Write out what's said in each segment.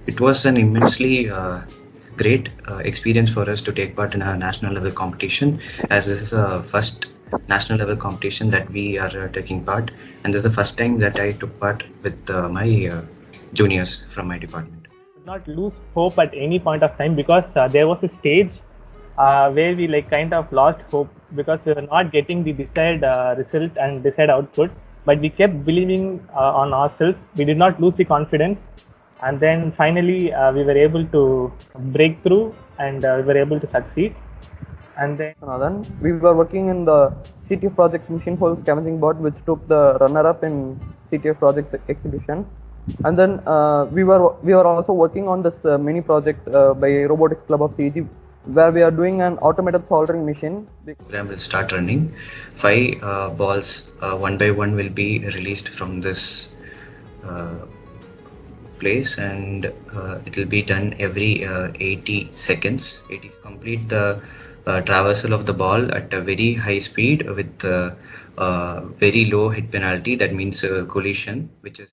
It was an immensely great experience for us to take part in a national level competition, as this is a first national level competition that we are taking part, and this is the first time that I took part with my juniors from my department. Not lose hope at any point of time, because there was a stage where we like kind of lost hope because we were not getting the desired result and desired output, but we kept believing on ourselves. We did not lose the confidence, and then finally we were able to break through, and we were able to succeed. And then we were working in the CTF Projects Machine Hole Scavenging Bot, which took the runner-up in CTF Projects exhibition. And then we were also working on this mini project by Robotics Club of CG, where we are doing an automated soldering machine. The program will start running. 5 balls, one by one, will be released from this place, and it will be done every 80 seconds. It is complete the traversal of the ball at a very high speed with very low hit penalty. That means collision, which is.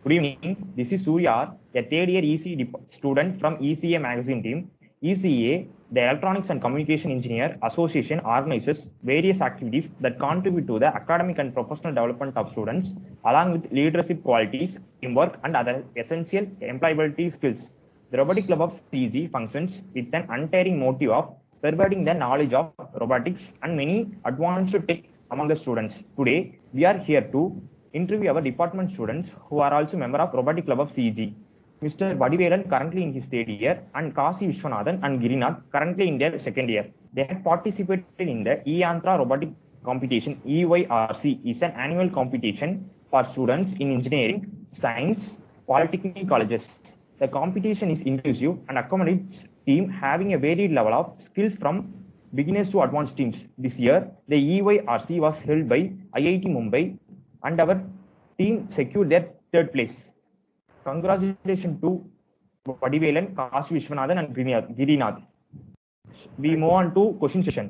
Good evening, this is Surya, a third year EC student from ECA magazine team. ECA, the Electronics and Communication Engineer Association, organizes various activities that contribute to the academic and professional development of students, along with leadership qualities, teamwork, and other essential employability skills. The Robotic Club of CG functions with an untiring motive of pervading the knowledge of robotics and many advanced tech among the students. Today, we are here to interview our department students who are also member of Robotic Club of CG. Mr. Vadivelan currently in his third year, and Kasi Vishwanathan and Girinath currently in their second year. They had participated in the eAnthra Robotic Competition. EYRC is an annual competition for students in engineering, science, polytechnic colleges. The competition is inclusive and accommodates team having a varied level of skills from beginners to advanced teams. This year, the EYRC was held by IIT Mumbai, and our team secured their third place. Congratulations to Vadivelan, Kasi Vishwanathan, and Girinath. We move on to question session.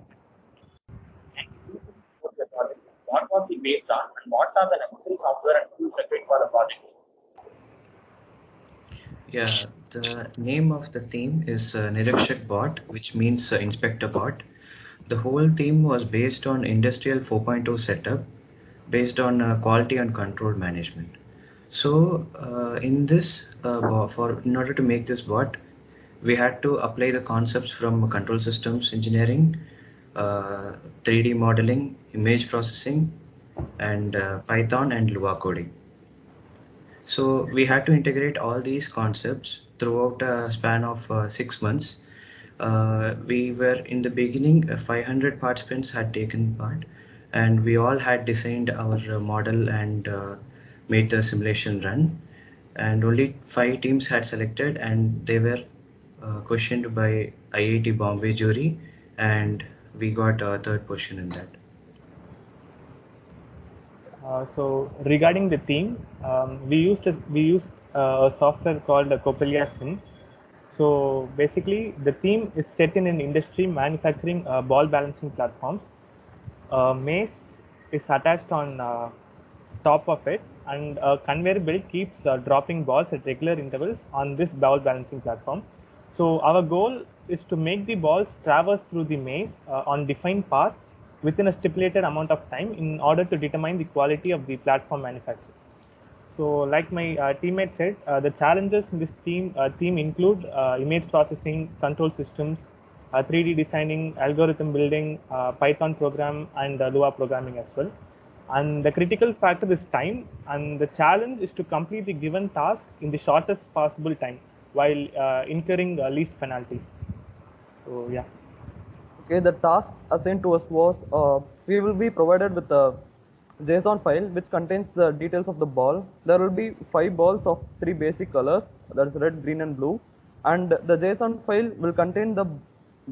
What was it based on, and what are the necessary software and tools required for the project? Yeah, the name of the theme is Nirakshak Bot, which means inspector bot. The whole theme was based on Industrial 4.0 setup, based on quality and control management. So in order to make this bot, we had to apply the concepts from control systems engineering, 3D modeling, image processing, and Python and Lua coding. So we had to integrate all these concepts throughout a span of 6 months. We were in the beginning, 500 participants had taken part, and we all had designed our model and made the simulation run. And only 5 teams had selected, and they were questioned by IIT Bombay jury, and we got a third position in that. So regarding the theme, we used a software called Coppelia Sim. So basically, the theme is set in an industry manufacturing ball balancing platforms. Mace is attached on top of it, and a conveyor belt keeps dropping balls at regular intervals on this ball balancing platform. So our goal is to make the balls traverse through the maze on defined paths within a stipulated amount of time in order to determine the quality of the platform manufacture. So like my teammate said, the challenges in this theme include image processing, control systems, 3D designing, algorithm building, Python program, and Lua programming as well. And the critical factor is time, and the challenge is to complete the given task in the shortest possible time while incurring least penalties. So yeah. Okay, the task assigned to us was we will be provided with a JSON file which contains the details of the ball. There will be 5 balls of 3 basic colors, that is red, green, and blue, and the JSON file will contain the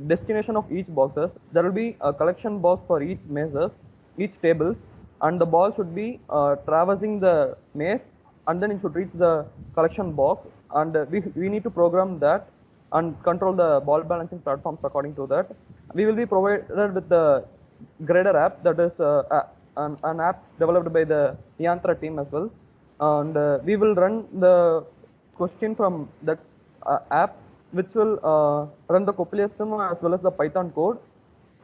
destination of each boxes. There will be a collection box for each mazes, each tables, and the ball should be traversing the maze, and then it should reach the collection box, and we need to program that and control the ball balancing platforms according to that. We will be provided with the grader app, that is an app developed by the eAnthra team as well, and we will run the question from that app, which will run the Coppelia system as well as the Python code,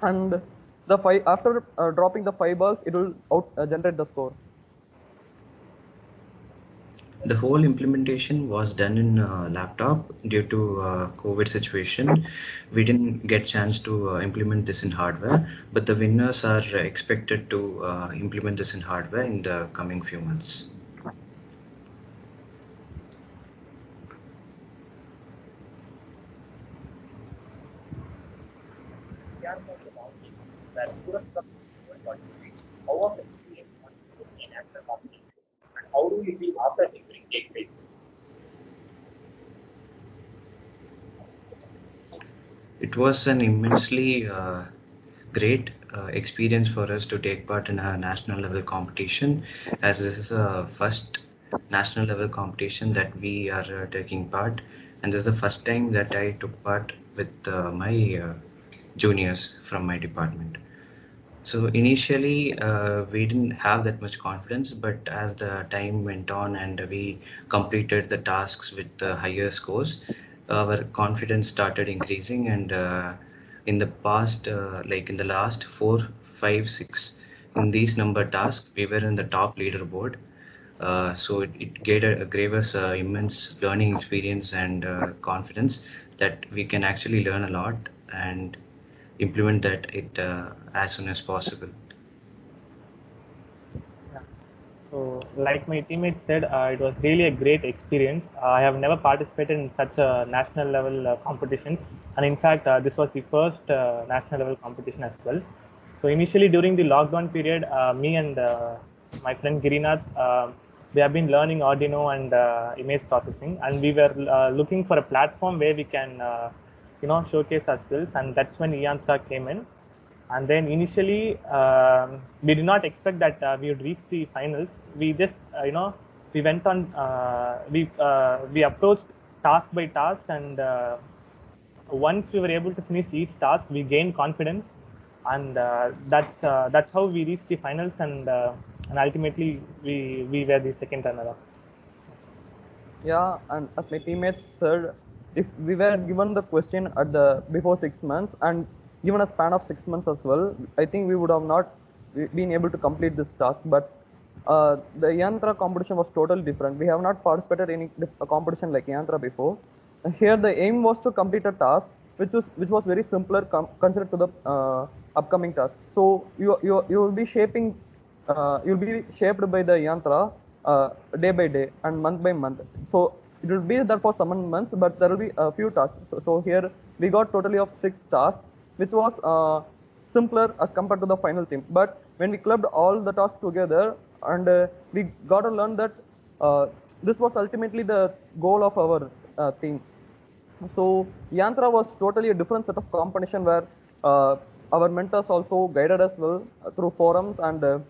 and the after dropping the 5 balls, it will generate the score. The whole implementation was done in laptop due to COVID situation. We didn't get chance to implement this in hardware, but the winners are expected to implement this in hardware in the coming few months. Where students from how was the experience on in national competition, and how do you feel after securing eighth grade? It was an immensely great experience for us to take part in a national level competition, as this is a first national level competition that we are taking part, and this is the first time that I took part with my juniors from my department. So initially, we didn't have that much confidence, but as the time went on and we completed the tasks with higher scores, our confidence started increasing. And in the past, like in the last 4, 5, 6, in these number tasks, we were in the top leaderboard. So it gave us immense learning experience and confidence that we can actually learn a lot and implement that as soon as possible. So, like my teammate said, it was really a great experience. I have never participated in such a national level competition, and in fact, this was the first national level competition as well. So, initially during the lockdown period, me and my friend Girinath, we have been learning Arduino and image processing, and we were looking for a platform where we can, showcase our skills, and that's when eYantra came in. And then initially, we did not expect that we would reach the finals. We just, we went on, we approached task by task, and once we were able to finish each task, we gained confidence, and that's how we reached the finals, and ultimately we were the second runner-up. Yeah, and as my teammates said, if we were given the question at the before 6 months and given a span of 6 months as well, I think we would have not been able to complete this task. But the Yantra competition was totally different. We have not participated in a competition like Yantra before. Here the aim was to complete a task which was very simpler considered to the upcoming task. So you will be shaping, you'll be shaped by the Yantra day by day and month by month. So it will be there for 7 months, but there will be a few tasks. So here we got totally of 6 tasks, which was simpler as compared to the final team. But when we clubbed all the tasks together, and we got to learn that this was ultimately the goal of our team. So Yantra was totally a different set of competition where our mentors also guided us well through forums, and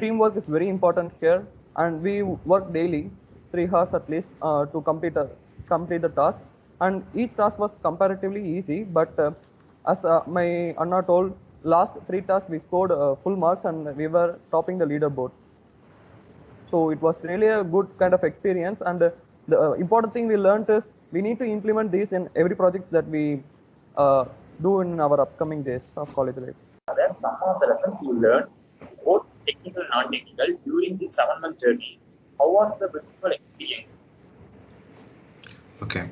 teamwork is very important here. And we work daily, 3 hours at least, to complete the task. And each task was comparatively easy, but as my Anna told, last 3 tasks we scored full marks and we were topping the leaderboard. So it was really a good kind of experience, and the important thing we learned is we need to implement these in every projects that we do in our upcoming days of college life. Are there some of the lessons you learned, both technical and non-technical, during the 7-month journey? How was the principal experience? Okay.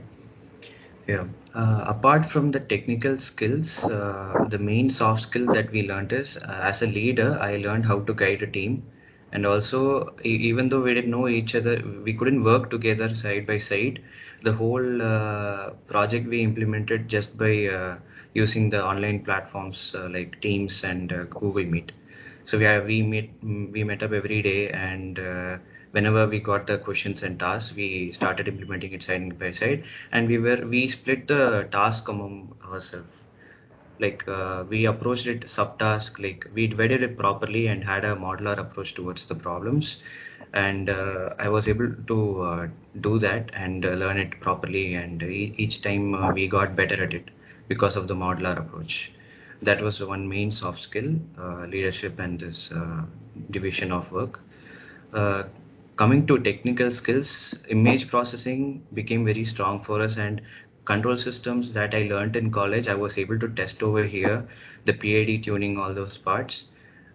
Yeah. Apart from the technical skills, the main soft skill that we learned is as a leader, I learned how to guide a team. And also, even though we didn't know each other, we couldn't work together side by side. The whole project we implemented just by using the online platforms like Teams and Google Meet. So we met up every day, and whenever we got the questions and tasks, we started implementing it side by side, and we split the task among ourselves. Like we approached it subtask, like we divided it properly and had a modular approach towards the problems. And I was able to do that and learn it properly, and each time we got better at it because of the modular approach. That was one main soft skill, leadership and this division of work. Uh, Coming to technical skills, image processing became very strong for us, and control systems that I learned in college, I was able to test over here, the PID tuning, all those parts.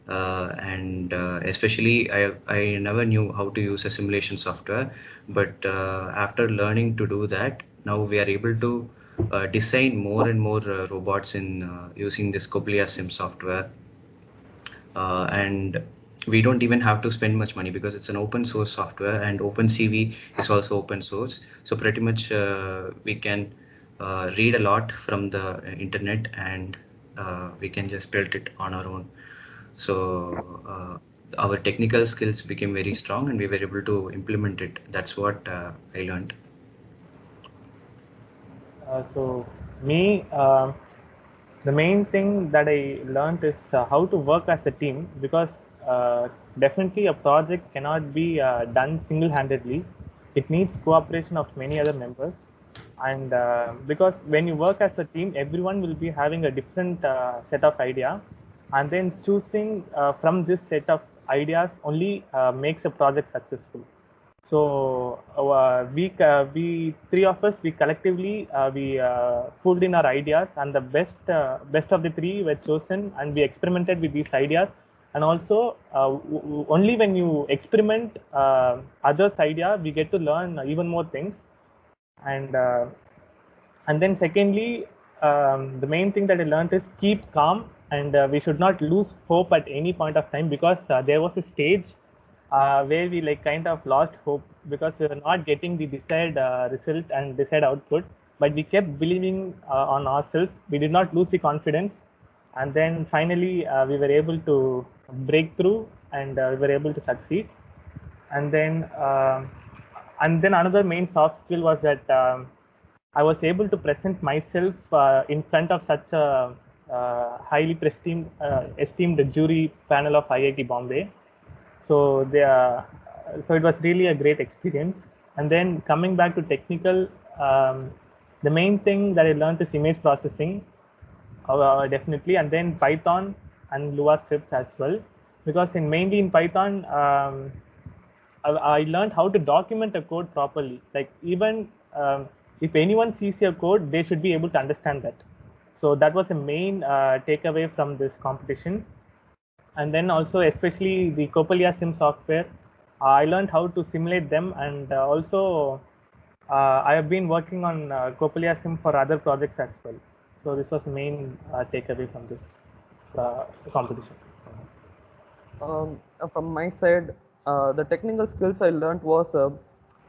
And especially I never knew how to use a simulation software, but after learning to do that, now we are able to design more and more robots in using this Coplia Sim software. And we don't even have to spend much money because it's an open source software, and OpenCV is also open source. So pretty much we can read a lot from the internet, and we can just build it on our own. So our technical skills became very strong, and we were able to implement it. That's what I learned. So me, the main thing that I learned is how to work as a team, because definitely a project cannot be done single-handedly. It needs cooperation of many other members, and because when you work as a team, everyone will be having a different set of idea, and then choosing from this set of ideas only makes a project successful. So we three of us, we collectively we pulled in our ideas, and the best of the three were chosen, and we experimented with these ideas. And also only when you experiment others' idea, we get to learn even more things. And then secondly, the main thing that I learned is keep calm, and we should not lose hope at any point of time, because there was a stage where we like kind of lost hope because we were not getting the desired result and desired output, but we kept believing on ourselves. We did not lose the confidence, and then finally we were able to break through, and we were able to succeed. And then another main soft skill was that I was able to present myself in front of such a highly esteemed jury panel of IIT Bombay. So so it was really a great experience. And then coming back to technical, the main thing that I learned is image processing, definitely, and then Python and Lua script as well, because mainly in Python, I learned how to document a code properly. Like even if anyone sees your code, they should be able to understand that. So that was a main takeaway from this competition. And then also, especially the Coppelia Sim software, I learned how to simulate them, and also I have been working on Coppelia Sim for other projects as well. So this was the main takeaway from this competition. From my side, the technical skills I learned was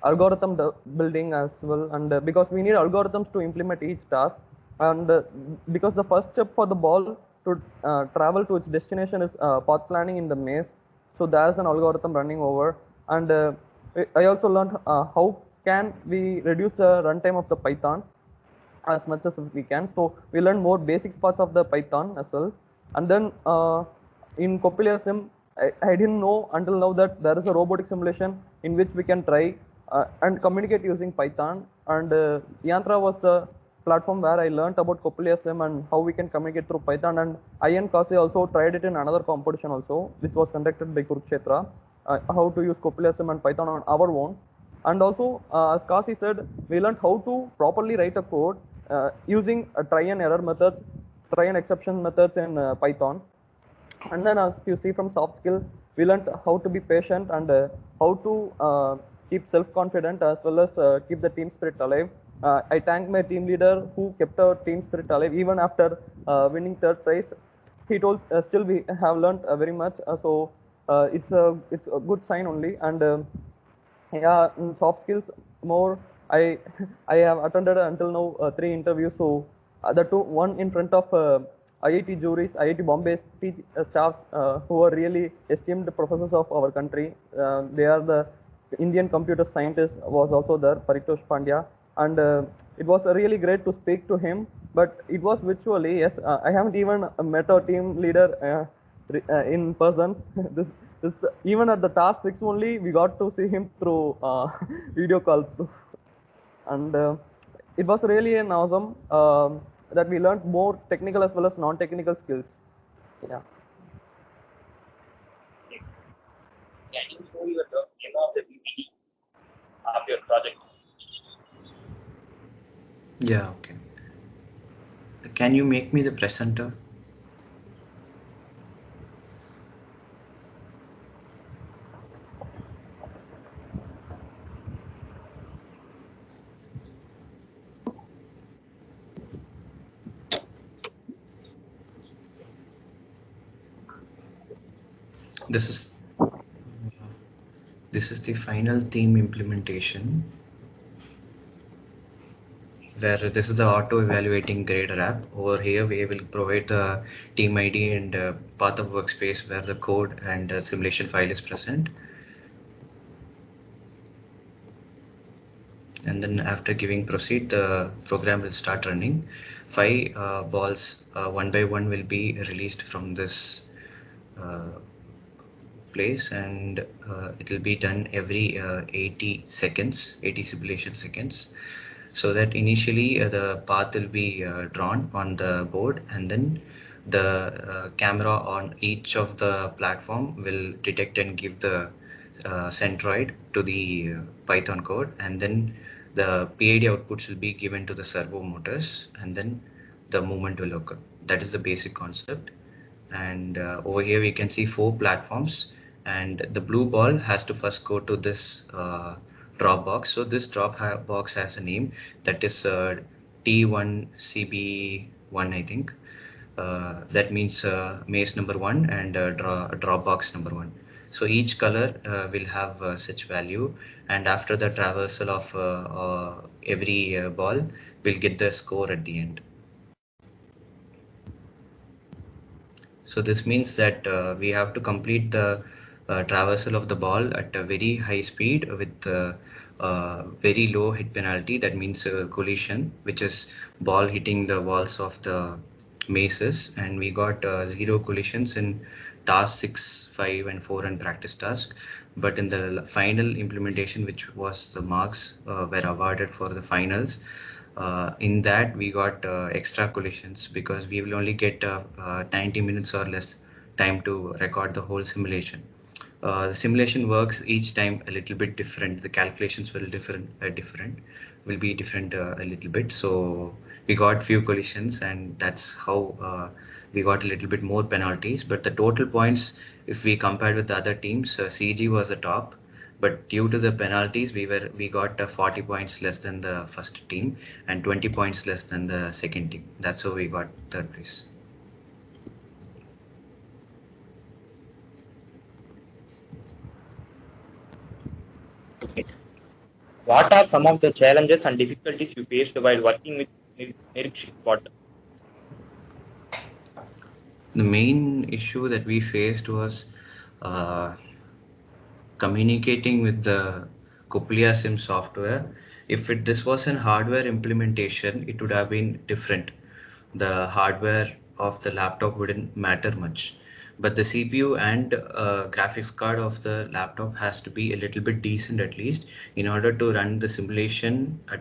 algorithm building as well, and because we need algorithms to implement each task, and because the first step for the ball to travel to its destination is path planning in the maze, so there's an algorithm running over. And I also learned how can we reduce the runtime of the Python as much as we can. So we learned more basic parts of the Python as well. And then in Coppelia Sim, I didn't know until now that there is a robotic simulation in which we can try and communicate using Python. And Yantra was the platform where I learned about Coppelia Sim and how we can communicate through Python. And I and Kasi also tried it in another competition also, which was conducted by Kurukshetra, how to use Coppelia Sim and Python on our own. And also, as Kasi said, we learned how to properly write a code using try and error methods, try and exception methods in Python. And then, as you see from soft skill, we learned how to be patient and how to keep self-confident as well as keep the team spirit alive. I thank my team leader who kept our team spirit alive even after winning third prize. He told still we have learned very much. So it's a good sign only. And yeah, in soft skills more. I I have attended until now 3 interviews. So the one in front of IIT juries, IIT Bombay staffs who are really esteemed professors of our country. They are the Indian computer scientist was also there, Paritosh Pandya, and it was really great to speak to him. But it was virtually. Yes, I haven't even met our team leader in person. Even at the task 6 only, we got to see him through video call. And it was really an awesome that we learned more technical as well as non-technical skills. Yeah. Yeah, in know your name of the PPT of your project? Yeah, okay. Can you make me the presenter? This is the final theme implementation, where this is the auto evaluating grader app. Over here we will provide the team ID and path of workspace where the code and simulation file is present. And then after giving proceed, the program will start running. 5 balls one by one will be released from this place, and it will be done every 80 seconds, 80 simulation seconds. So that initially the path will be drawn on the board, and then the camera on each of the platform will detect and give the centroid to the Python code, and then the PID outputs will be given to the servo motors, and then the movement will occur. That is the basic concept. And over here we can see 4 platforms, and the blue ball has to first go to this drop box. So this box has a name, that is T1CB1, I think. That means maze number 1 and drop box number 1. So each color will have such value, and after the traversal of every ball, we'll get the score at the end. So this means that we have to complete the traversal of the ball at a very high speed with very low hit penalty. That means collision, which is ball hitting the walls of the mazes. And we got 0 collisions in task 6, 5, and 4 and practice task. But in the final implementation, which was the marks were awarded for the finals, in that we got extra collisions, because we will only get 90 minutes or less time to record the whole simulation. The simulation works each time a little bit different. The calculations will will be different a little bit. So we got few collisions, and that's how we got a little bit more penalties. But the total points, if we compared with the other teams, CG was the top. But due to the penalties, we got 40 points less than the first team and 20 points less than the second team. That's how we got third place. Okay. What are some of the challenges and difficulties you faced while working with Nirik Potter? The main issue that we faced was communicating with the Coplia Sim software. If this was an hardware implementation, it would have been different. The hardware of the laptop wouldn't matter much, but the CPU and graphics card of the laptop has to be a little bit decent, at least, in order to run the simulation at,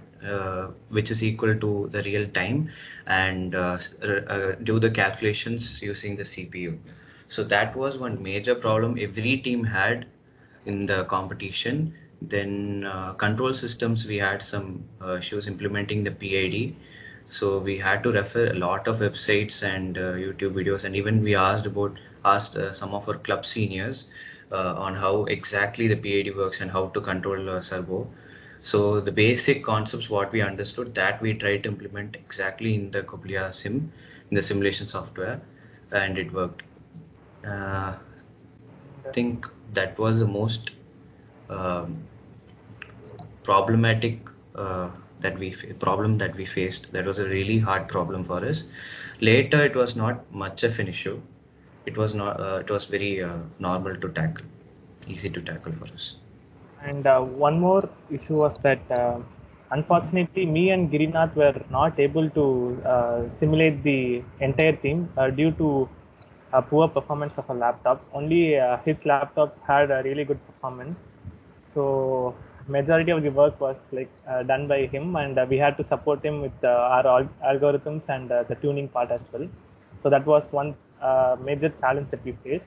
which is equal to the real time, and do the calculations using the CPU. So that was one major problem every team had in the competition. Then control systems, we had some issues implementing the PID. So we had to refer a lot of websites and YouTube videos, and even we asked some of our club seniors on how exactly the PID works and how to control servo. So the basic concepts what we understood, that we tried to implement exactly in the Coplia Sim, in the simulation software, and it worked. I think that was the most problematic problem that we faced. That was a really hard problem for us. Later, it was not much of an issue. It was not. It was very normal to tackle, easy to tackle for us. And one more issue was that unfortunately, me and Girinath were not able to simulate the entire theme due to poor performance of a laptop. Only his laptop had a really good performance. So majority of the work was like done by him, and we had to support him with our algorithms and the tuning part as well. So that was one major challenge that we faced.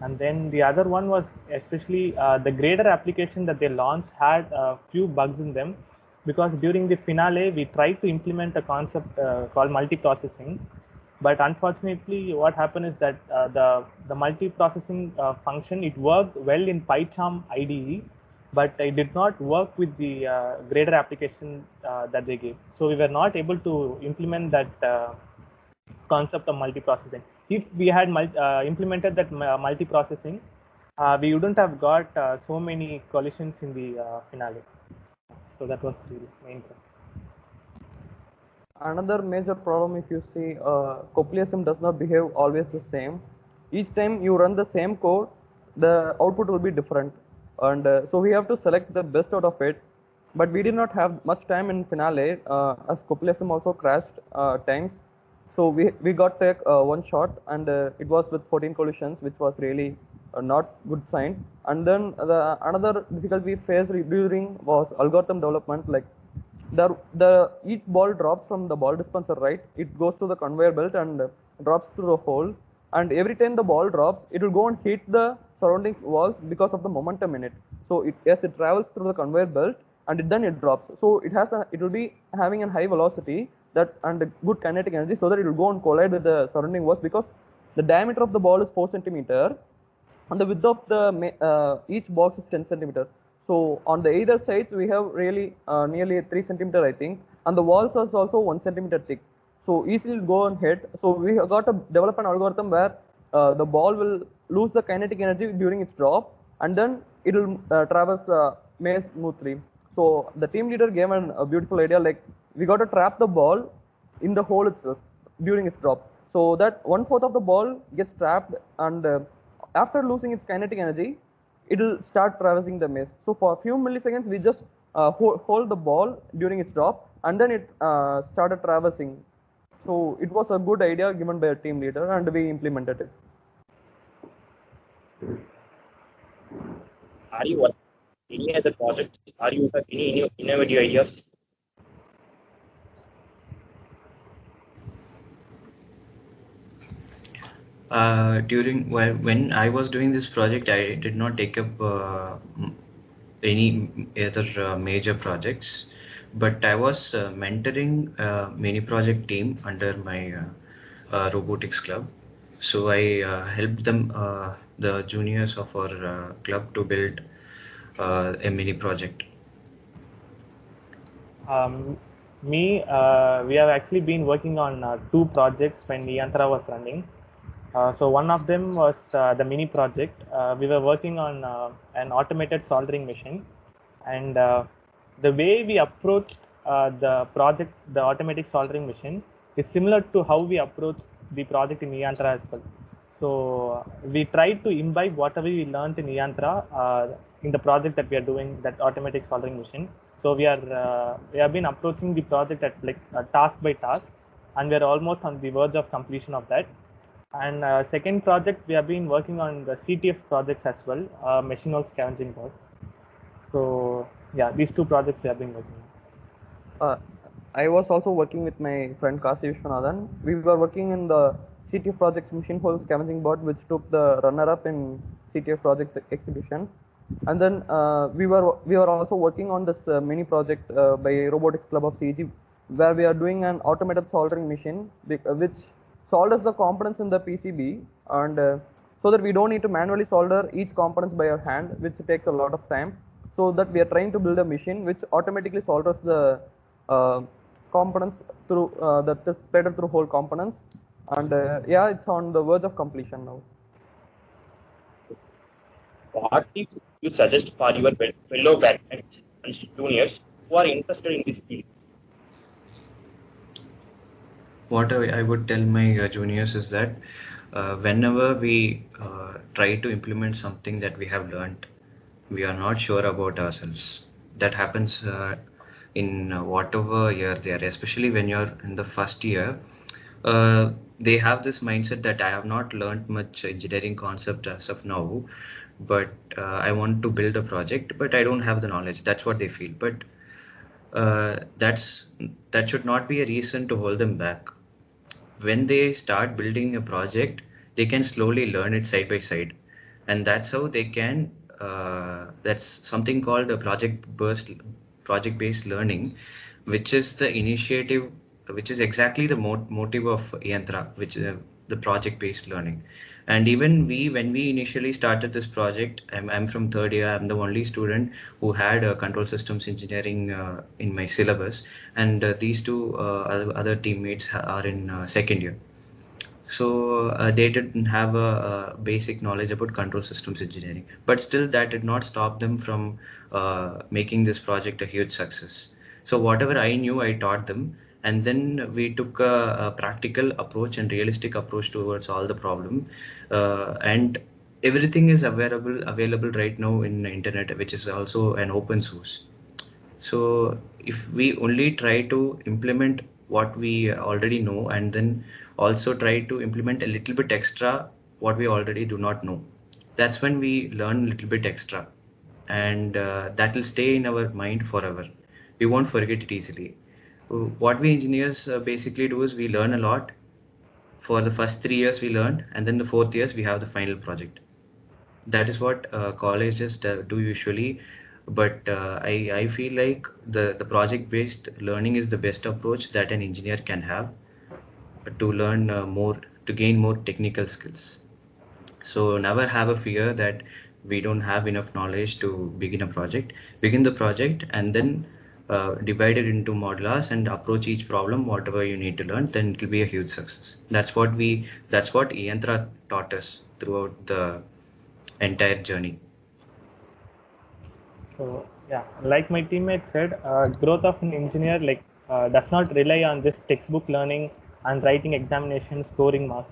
And then the other one was especially the grader application that they launched had a few bugs in them, because during the finale we tried to implement a concept called multiprocessing, but unfortunately what happened is that the multiprocessing function, it worked well in PyCharm IDE, but it did not work with the grader application that they gave. So we were not able to implement that concept of multiprocessing. If we had implemented that multiprocessing, we wouldn't have got so many collisions in the finale. So that was the main problem. Another major problem, if you see, CoppeliaSim does not behave always the same. Each time you run the same code, the output will be different. And so we have to select the best out of it. But we did not have much time in finale, as CoppeliaSim also crashed times. So we got take one shot, and it was with 14 collisions, which was really not good sign. And then another difficulty we faced during was algorithm development. Like each ball drops from the ball dispenser, right? It goes to the conveyor belt and drops to the hole. And every time the ball drops, it will go and hit the surrounding walls because of the momentum in it. So it travels through the conveyor belt, and then it drops. So it will be having a high velocity and a good kinetic energy, so that it will go and collide with the surrounding walls, because the diameter of the ball is 4 centimeter, and the width of the each box is 10 centimeter. So on the either sides, we have really nearly 3 centimeter, I think, and the walls are also 1 centimeter thick. So easily go and hit. So we have got to develop an algorithm where the ball will lose the kinetic energy during its drop, and then it will traverse the maze smoothly. So the team leader gave a beautiful idea, like we got to trap the ball in the hole itself during its drop, so that 1/4 of the ball gets trapped, and after losing its kinetic energy, it will start traversing the maze. So for a few milliseconds, we just hold the ball during its drop, and then it started traversing. So it was a good idea given by a team leader, and we implemented it. Are you working on any other projects? Are you have any innovative ideas? When I was doing this project, I did not take up any other major projects, but I was mentoring a mini project team under my robotics club. So I helped them, the juniors of our club, to build a mini project. We have actually been working on 2 projects when Niyantra was running. So one of them was the mini project. We were working on an automated soldering machine, and the way we approached the project, the automatic soldering machine, is similar to how we approached the project in Niyantra as well. So we tried to imbibe whatever we learned in Niyantra in the project that we are doing, that automatic soldering machine. So we have been approaching the project at like task by task, and we are almost on the verge of completion of that. And second project, we have been working on the CTF projects as well, machine learning scavenging board. So yeah, these 2 projects we have been working on. I was also working with my friend Kasi Vishwanathan. We were working in the CTF projects machine hole scavenging board, which took the runner-up in CTF projects exhibition. And then we were also working on this mini project by Robotics Club of CG, where we are doing an automated soldering machine which solders the components in the PCB, and so that we don't need to manually solder each components by our hand, which takes a lot of time. So that we are trying to build a machine which automatically solders the components through that is spread through whole components, and yeah, it's on the verge of completion now. What tips you suggest for your fellow graduates and juniors who are interested in this field? What I would tell my juniors is that whenever we try to implement something that we have learned, we are not sure about ourselves. That happens in whatever year they are, especially when you're in the first year. They have this mindset that I have not learned much engineering concept as of now, but I want to build a project, but I don't have the knowledge. That's what they feel. But that should not be a reason to hold them back. When they start building a project, they can slowly learn it side by side. and that's how they can. That's something called a project-based learning, which is the initiative, which is exactly the motive of Yantra, which is the project-based learning. And even when we initially started this project, I'm from third year. I'm the only student who had control systems engineering in my syllabus, and these two other teammates are in second year. So they didn't have a basic knowledge about control systems engineering, but still that did not stop them from making this project a huge success. So whatever I knew, I taught them, and then we took a practical approach and realistic approach towards all the problem, and everything is available right now in the internet, which is also an open source. So if we only try to implement what we already know, and then also try to implement a little bit extra what we already do not know, that's when we learn a little bit extra, and that will stay in our mind forever. We won't forget it easily. What we engineers basically do is we learn a lot. For the first 3 years we learn, and then the fourth years we have the final project. That is what colleges do usually, but I feel like the project based learning is the best approach that an engineer can have to learn more, to gain more technical skills. So never have a fear that we don't have enough knowledge to begin a project. Begin the project, and then divide it into modulars and approach each problem whatever you need to learn, then it will be a huge success. That's what Yantra taught us throughout the entire journey. So yeah, like my teammate said, growth of an engineer does not rely on this textbook learning and writing examinations, scoring marks.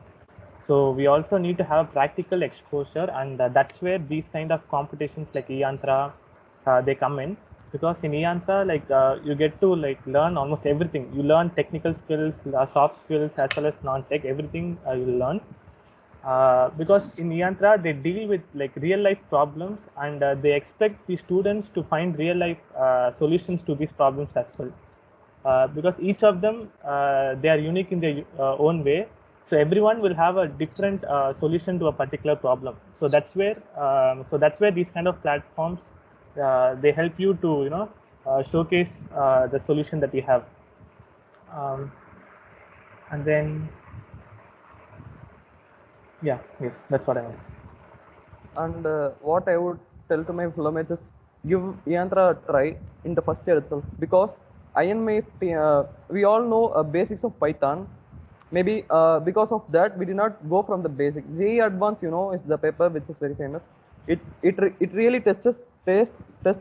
So we also need to have practical exposure, and that's where these kind of competitions like Eyantra they come in, because in Eyantra you get to learn almost everything. You learn technical skills, soft skills, as well as non-tech. Everything you learn. Because in Eyantra they deal with real life problems, and they expect the students to find real life solutions to these problems as well. Because each of them they are unique in their own way, so everyone will have a different solution to a particular problem. So that's where these kind of platforms they help you to showcase the solution that you have. And then yes, that's what I was. And what I would tell to my fellow mates is give Yantra a try in the first year itself, because we all know basics of Python. Maybe because of that we did not go from the basic. JEE Advanced, is the paper which is very famous. It really tests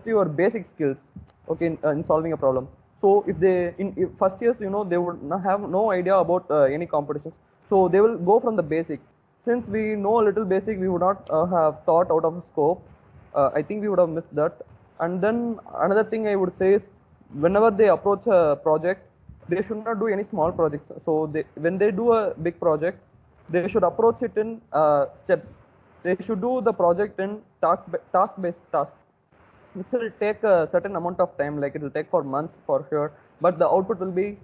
your basic skills, okay, in solving a problem. So if they in first years, they would have no idea about any competitions, so they will go from the basic. Since we know a little basic, we would not have thought out of scope. I think we would have missed that. And then another thing I would say is, whenever they approach a project, they should not do any small projects. So when they do a big project, they should approach it in steps. They should do the project in task-based tasks, which will take a certain amount of time. Like it will take for months for sure, but the output will be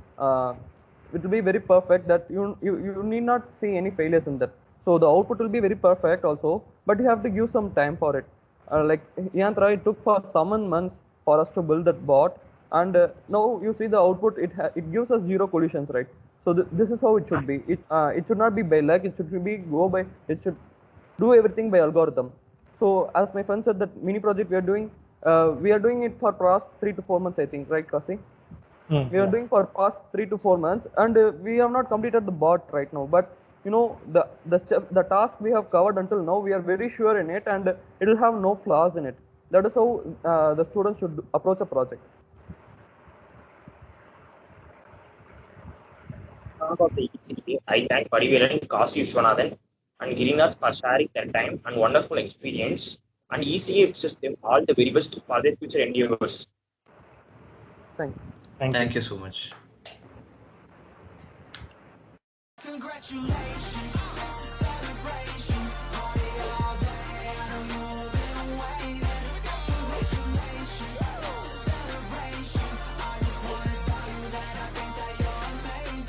very perfect. That you need not see any failures in that. So the output will be very perfect also, but you have to give some time for it. Like Yantra, it took for 7 months for us to build that bot, and now you see the output. It gives us 0 collisions, right? So this is how it should be. It should not be by luck. It should be It should do everything by algorithm. So as my friend said, that mini project we are doing it for past 3 to 4 months, I think, right, Kasi? We are doing for past 3 to 4 months, and we have not completed the bot right now. But the task we have covered until now, we are very sure in it, and it will have no flaws in it. That is how the students should approach a project. Of the ECA, I thank Padivelan, Kasi Vishwanathan, and Girinath for sharing their time and wonderful experience. And ECA wishes them all the very best for their future endeavors. Thank you. Thank you so much. Congratulations.